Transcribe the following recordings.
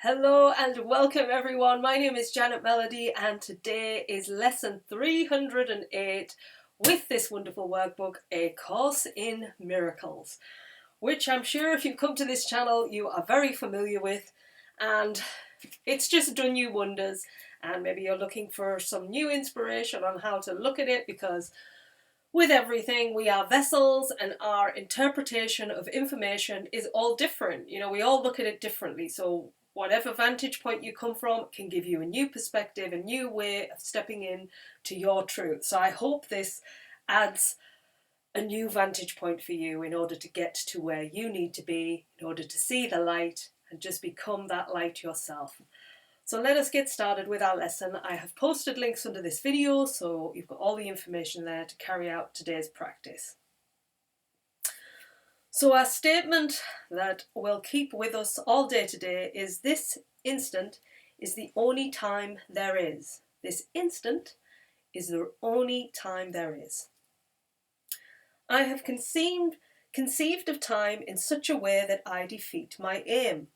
Hello and welcome everyone. My name is Janet Melody and today is lesson 308 with this wonderful workbook, A Course in Miracles, which I'm sure if you've come to this channel you are very familiar with, and it's just done you wonders, and maybe you're looking for some new inspiration on how to look at it, because with everything we are vessels and our interpretation of information is all different. We all look at it differently, so whatever vantage point you come from can give you a new perspective, a new way of stepping in to your truth. So I hope this adds a new vantage point for you in order to get to where you need to be, in order to see the light and just become that light yourself. So let us get started with our lesson. I have posted links under this video, so you've got all the information there to carry out today's practice. So our statement that will keep with us all day today is: this instant is the only time there is. This instant is the only time there is. I have conceived of time in such a way that I defeat my aim.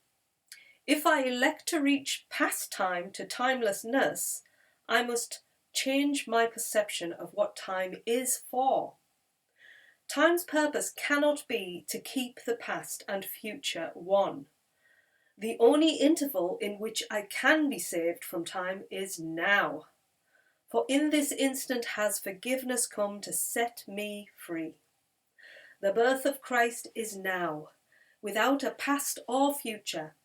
If I elect to reach past time to timelessness, I must change my perception of what time is for. Time's purpose cannot be to keep the past and future one. The only interval in which I can be saved from time is now. For in this instant has forgiveness come to set me free. The birth of Christ is now, without a past or future.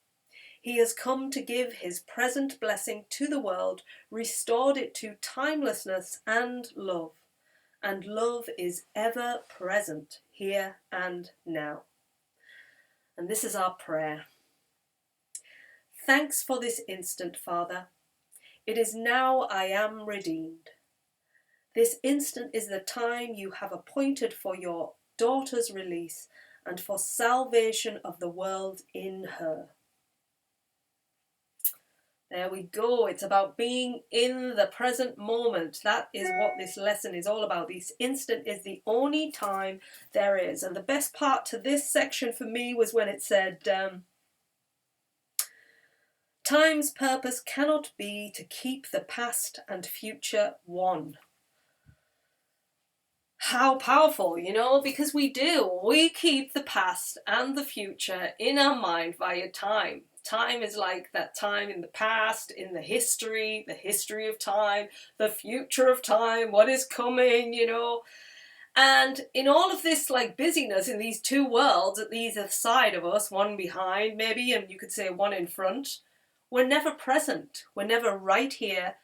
He has come to give his present blessing to the world, restored it to timelessness and love. And love is ever present, here and now. And this is our prayer. Thanks for this instant, Father. It is now I am redeemed. This instant is the time you have appointed for your daughter's release and for salvation of the world in her. There we go. It's about being in the present moment. That is what this lesson is all about. This instant is the only time there is. And the best part to this section for me was when it said, time's purpose cannot be to keep the past and future one. How powerful, because we do. We keep the past and the future in our mind via time. Time is like that time in the past, in the history of time, the future of time, what is coming, And in all of this busyness in these two worlds, at either side of us, one behind maybe, and you could say one in front, we're never present. We're never right here,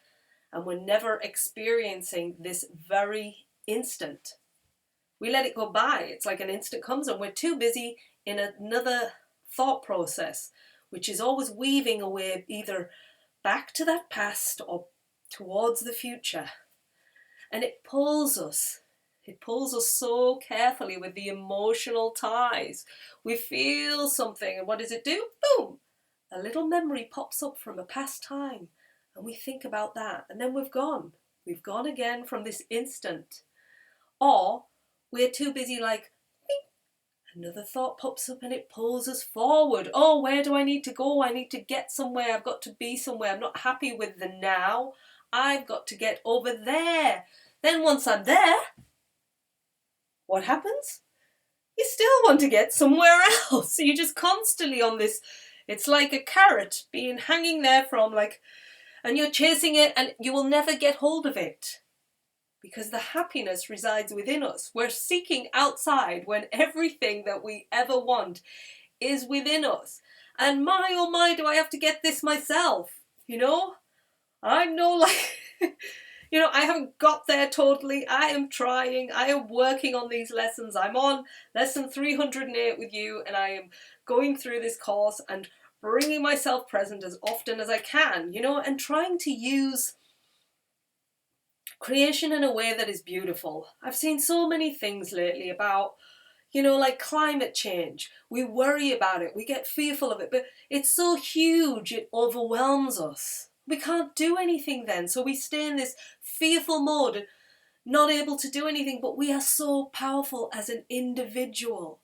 and we're never experiencing this very instant. We let it go by. It's like an instant comes and we're too busy in another thought process, which is always weaving away either back to that past or towards the future. And it pulls us. It pulls us so carefully with the emotional ties. We feel something, and what does it do? Boom! A little memory pops up from a past time, and we think about that, and then we've gone. We've gone again from this instant. Or we're too busy another thought pops up and it pulls us forward. Oh, where do I need to go? I need to get somewhere. I've got to be somewhere. I'm not happy with the now. I've got to get over there. Then once I'm there, what happens? You still want to get somewhere else. So you're just constantly on this. It's like a carrot being hanging there and you're chasing it and you will never get hold of it. Because the happiness resides within us. We're seeking outside when everything that we ever want is within us. And my, oh my, do I have to get this myself? I'm no I haven't got there totally. I am trying. I am working on these lessons. I'm on lesson 308 with you, and I am going through this course and bringing myself present as often as I can, and trying to use creation in a way that is beautiful. I've seen so many things lately about, climate change. We worry about it. We get fearful of it. But it's so huge, it overwhelms us. We can't do anything then. So we stay in this fearful mode, not able to do anything. But we are so powerful as an individual.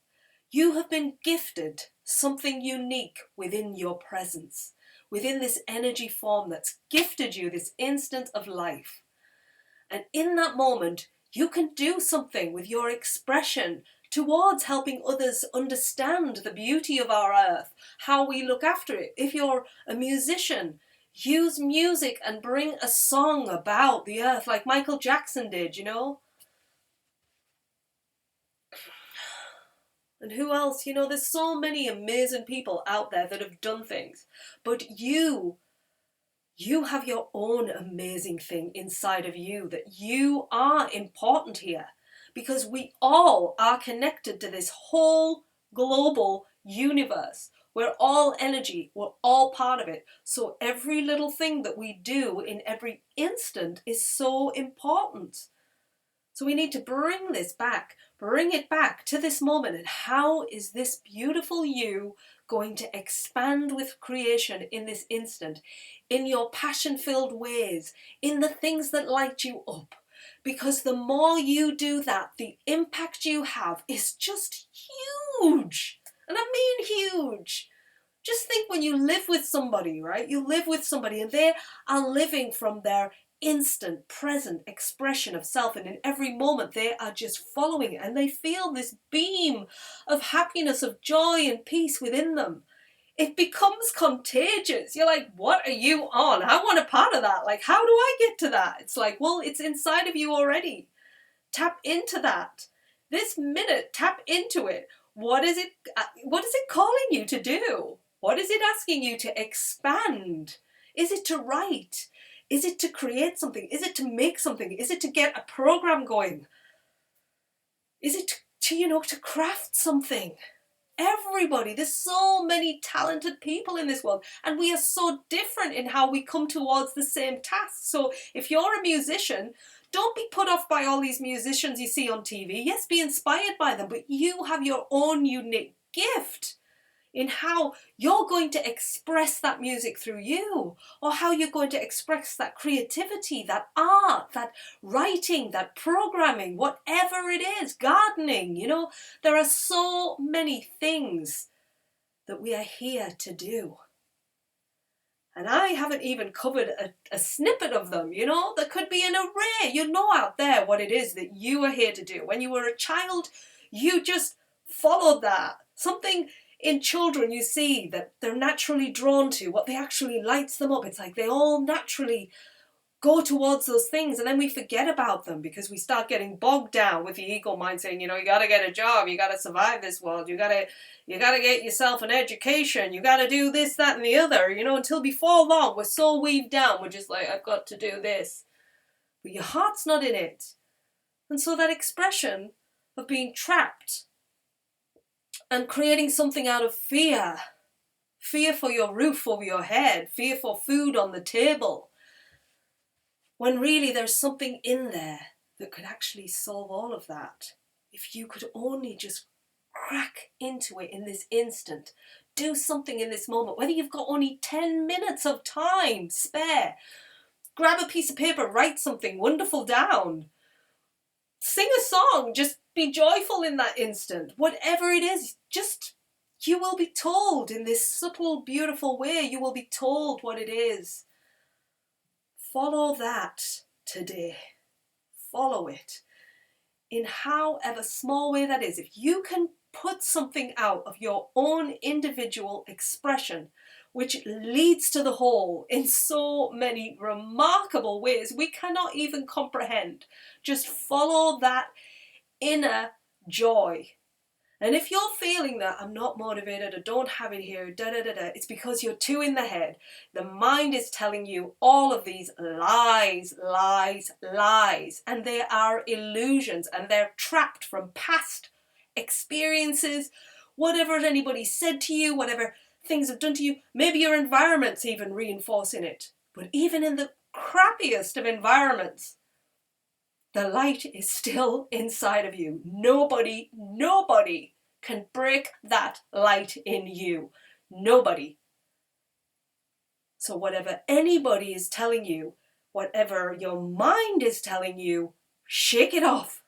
You have been gifted something unique within your presence, within this energy form that's gifted you this instant of life. And in that moment, you can do something with your expression towards helping others understand the beauty of our earth, how we look after it. If you're a musician, use music and bring a song about the earth like Michael Jackson did, you know? And who else? You know, there's so many amazing people out there that have done things. But you have your own amazing thing inside of you, that you are important here. Because we all are connected to this whole global universe. We're all energy. We're all part of it. So every little thing that we do in every instant is so important. So we need to bring this back, bring it back to this moment. And how is this beautiful you going to expand with creation in this instant, in your passion-filled ways, in the things that light you up? Because the more you do that, the impact you have is just huge. And I mean huge. Just think when you live with somebody, right? You live with somebody and they are living from their instant present expression of self, and in every moment they are just following it, and they feel this beam of happiness, of joy and peace within them. It becomes contagious. You're like, what are you on? I want a part of that. Like, how do I get to that? It's like, well, it's inside of you already. Tap into that this minute. Tap into it. What is it calling you to do? What is it asking you to expand? Is it to write? Is it to create something? Is it to make something? Is it to get a program going? Is it to craft something? Everybody, there's so many talented people in this world, and we are so different in how we come towards the same task. So if you're a musician, don't be put off by all these musicians you see on TV. Yes, be inspired by them, but you have your own unique gift in how you're going to express that music through you, or how you're going to express that creativity, that art, that writing, that programming, whatever it is, gardening, there are so many things that we are here to do. And I haven't even covered a snippet of them, there could be an array, out there what it is that you are here to do. When you were a child, you just followed that. Something in children you see that they're naturally drawn to, what they actually lights them up. It's like they all naturally go towards those things, and then we forget about them because we start getting bogged down with the ego mind saying, you got to get a job, you got to survive this world, you got to get yourself an education, you got to do this, that and the other, until before long we're so weaved down, we're just like, I've got to do this. But your heart's not in it. And so that expression of being trapped and creating something out of fear for your roof over your head, fear for food on the table, when really there's something in there that could actually solve all of that. If you could only just crack into it in this instant, do something in this moment, whether you've got only 10 minutes of time spare, grab a piece of paper, write something wonderful down, sing a song, just be joyful in that instant. Whatever it is, you will be told in this subtle, beautiful way, you will be told what it is. Follow that today. Follow it. In however small way that is. If you can put something out of your own individual expression, which leads to the whole in so many remarkable ways we cannot even comprehend. Just follow that inner joy. And if you're feeling that I'm not motivated, I don't have it here, it's because you're too in the head. The mind is telling you all of these lies, lies, lies, and they are illusions, and they're trapped from past experiences, whatever anybody said to you, whatever things have done to you. Maybe your environment's even reinforcing it. But even in the crappiest of environments, the light is still inside of you. Nobody can break that light in you. Nobody. So whatever anybody is telling you, whatever your mind is telling you, shake it off.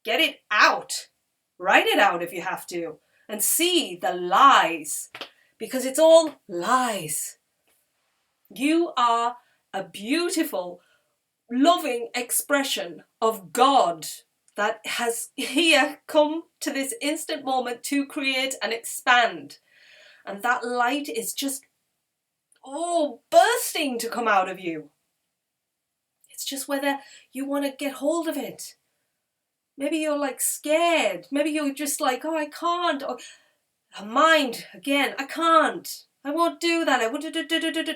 Get it out. Write it out if you have to. and see the lies, because it's all lies. You are a beautiful, loving expression of God that has here come to this instant moment to create and expand. And that light is just, bursting to come out of you. It's just whether you want to get hold of it. Maybe you're like scared. Maybe you're just like, oh, I can't. Or mind, again, I can't. I won't do that. I won't do.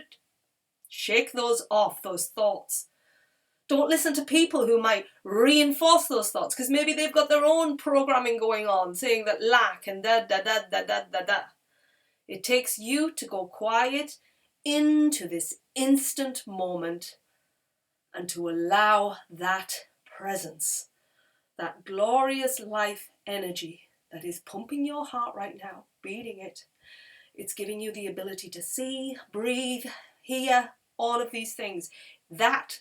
Shake those off, those thoughts. Don't listen to people who might reinforce those thoughts, because maybe they've got their own programming going on, saying that lack and da. It takes you to go quiet into this instant moment and to allow that presence, that glorious life energy that is pumping your heart right now, beating it. It's giving you the ability to see, breathe, hear, all of these things. That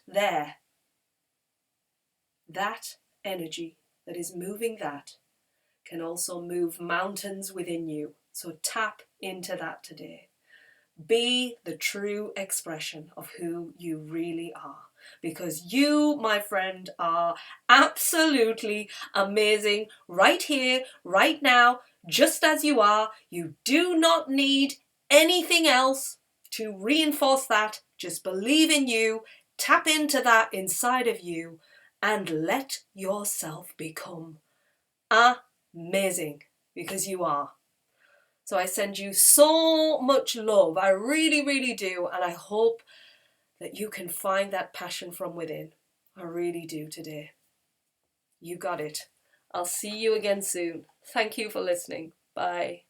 energy that is moving that can also move mountains within you. So tap into that today. Be the true expression of who you really are. Because you, my friend, are absolutely amazing right here, right now, just as you are. You do not need anything else to reinforce that. Just believe in you, tap into that inside of you, and let yourself become amazing, because you are. So I send you so much love. I really, really do. And I hope that you can find that passion from within. I really do today. You got it. I'll see you again soon. Thank you for listening. Bye.